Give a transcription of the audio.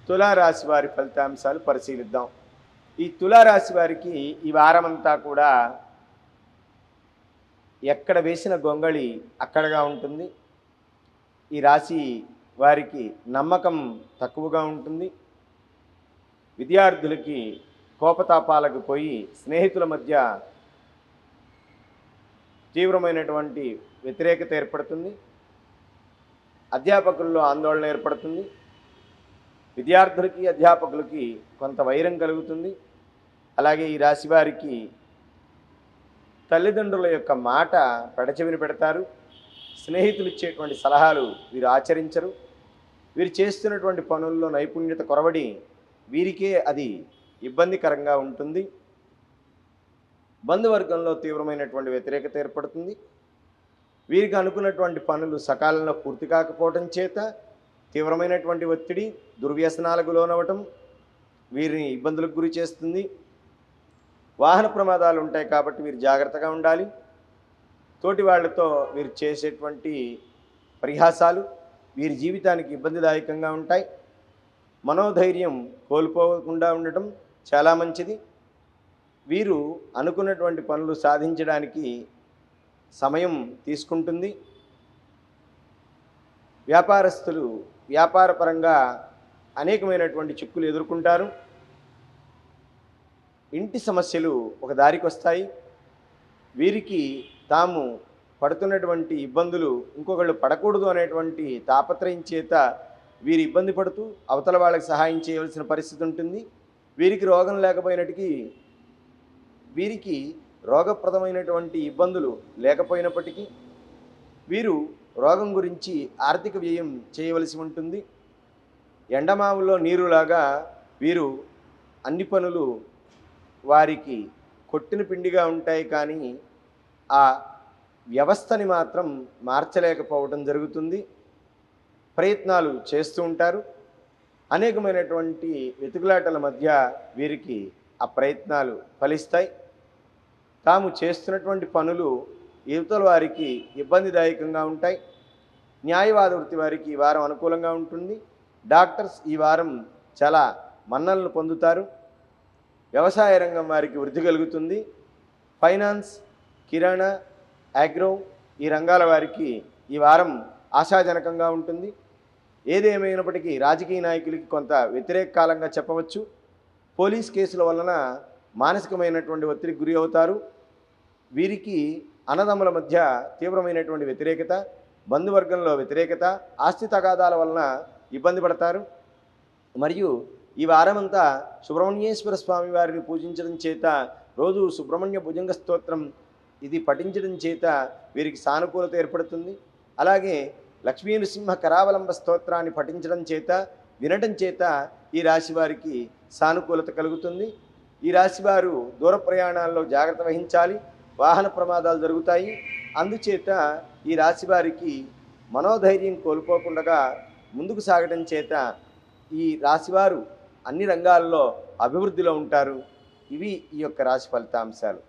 తులారాశి వారి ఫలితాంశాలు పరిశీలిద్దాం. ఈ తులారాశి వారికి ఈ వారమంతా కూడా ఎక్కడ వేసిన గొంగళి అక్కడగా ఉంటుంది. ఈ రాశి వారికి నమ్మకం తక్కువగా ఉంటుంది. విద్యార్థులకి కోపతాపాలకు పోయి స్నేహితుల మధ్య తీవ్రమైనటువంటి వ్యతిరేకత ఏర్పడుతుంది. అధ్యాపకుల్లో ఆందోళన ఏర్పడుతుంది. విద్యార్థులకి అధ్యాపకులకి కొంత వైరం కలుగుతుంది. అలాగే ఈ రాశి వారికి తల్లిదండ్రుల యొక్క మాట పెడచెవిన పెడతారు. స్నేహితులు ఇచ్చేటువంటి సలహాలు వీరు ఆచరించరు. వీరు చేస్తున్నటువంటి పనుల్లో నైపుణ్యత కొరవడి వీరికే అది ఇబ్బందికరంగా ఉంటుంది. బంధువర్గంలో తీవ్రమైనటువంటి వ్యతిరేకత ఏర్పడుతుంది. వీరికి అనుకున్నటువంటి పనులు సకాలంలో పూర్తి కాకపోవటం చేత తీవ్రమైనటువంటి ఒత్తిడి, దుర్వ్యసనాలకు లోనవటం వీరిని ఇబ్బందులకు గురి చేస్తుంది. వాహన ప్రమాదాలు ఉంటాయి కాబట్టి వీరు జాగ్రత్తగా ఉండాలి. తోటి వాళ్లతో వీరు చేసేటువంటి పరిహాసాలు వీరి జీవితానికి ఇబ్బందిదాయకంగా ఉంటాయి. మనోధైర్యం కోల్పోకుండా ఉండటం చాలా మంచిది. వీరు అనుకున్నటువంటి పనులు సాధించడానికి సమయం తీసుకుంటుంది. వ్యాపారస్తులు వ్యాపారపరంగా అనేకమైనటువంటి చిక్కులు ఎదుర్కొంటారు. ఇంటి సమస్యలు ఒక దారికి వస్తాయి. వీరికి తాము పడుతున్నటువంటి ఇబ్బందులు ఇంకొకళ్ళు పడకూడదు అనేటువంటి తాపత్రయం చేత వీరు ఇబ్బంది పడుతూ అవతల వాళ్ళకి సహాయం చేయవలసిన పరిస్థితి ఉంటుంది. వీరికి రోగం లేకపోయినట్టుకి వీరికి రోగప్రదమైనటువంటి ఇబ్బందులు లేకపోయినప్పటికీ వీరు రోగం గురించి ఆర్థిక వ్యయం చేయవలసి ఉంటుంది. ఎండమావులో నీరులాగా వీరు అన్ని పనులు వారికి కొట్టిన పిండిగా ఉంటాయి, కానీ ఆ వ్యవస్థని మాత్రం మార్చలేకపోవడం జరుగుతుంది. ప్రయత్నాలు చేస్తూ ఉంటారు. అనేకమైనటువంటి వెతుకులాటల మధ్య వీరికి ఆ ప్రయత్నాలు ఫలిస్తాయి. తాము చేస్తున్నటువంటి పనులు యువతల వారికి ఇబ్బందిదాయకంగా ఉంటాయి. న్యాయవాద వృత్తి వారికి ఈ వారం అనుకూలంగా ఉంటుంది. డాక్టర్స్ ఈ వారం చాలా మన్ననలు పొందుతారు. వ్యవసాయ రంగం వారికి వృద్ధి కలుగుతుంది. ఫైనాన్స్, కిరాణా, అగ్రో ఈ రంగాల వారికి ఈ వారం ఆశాజనకంగా ఉంటుంది. ఏదేమైనప్పటికీ రాజకీయ నాయకులకి కొంత వ్యతిరేక కాలంగా చెప్పవచ్చు. పోలీస్ కేసుల వలన మానసికమైనటువంటి ఒత్తిడికి గురి అవుతారు. వీరికి అన్నదమ్ముల మధ్య తీవ్రమైనటువంటి వ్యతిరేకత, బంధువర్గంలో వ్యతిరేకత, ఆస్తి తగాదాల వలన ఇబ్బంది పడతారు. మరియు ఈ వారమంతా సుబ్రహ్మణ్యేశ్వర స్వామి వారిని పూజించడం చేత రోజు సుబ్రహ్మణ్య భుజంగ స్తోత్రం ఇది పఠించడం చేత వీరికి సానుకూలత ఏర్పడుతుంది. అలాగే లక్ష్మీ నృసింహ కరావలంబ స్తోత్రాన్ని పఠించడం చేత వినడం చేత ఈ రాశి వారికి సానుకూలత కలుగుతుంది. ఈ రాశివారు దూర ప్రయాణాల్లో జాగ్రత్త వహించాలి. వాహన ప్రమాదాలు జరుగుతాయి. అందుచేత ఈ రాశి వారికి మనోధైర్యం కోల్పోకుండా ముందుకు సాగడం చేత ఈ రాశివారు అన్ని రంగాల్లో అభివృద్ధిలో ఉంటారు. ఇవి ఈ యొక్క రాశి ఫలితాంశాలు.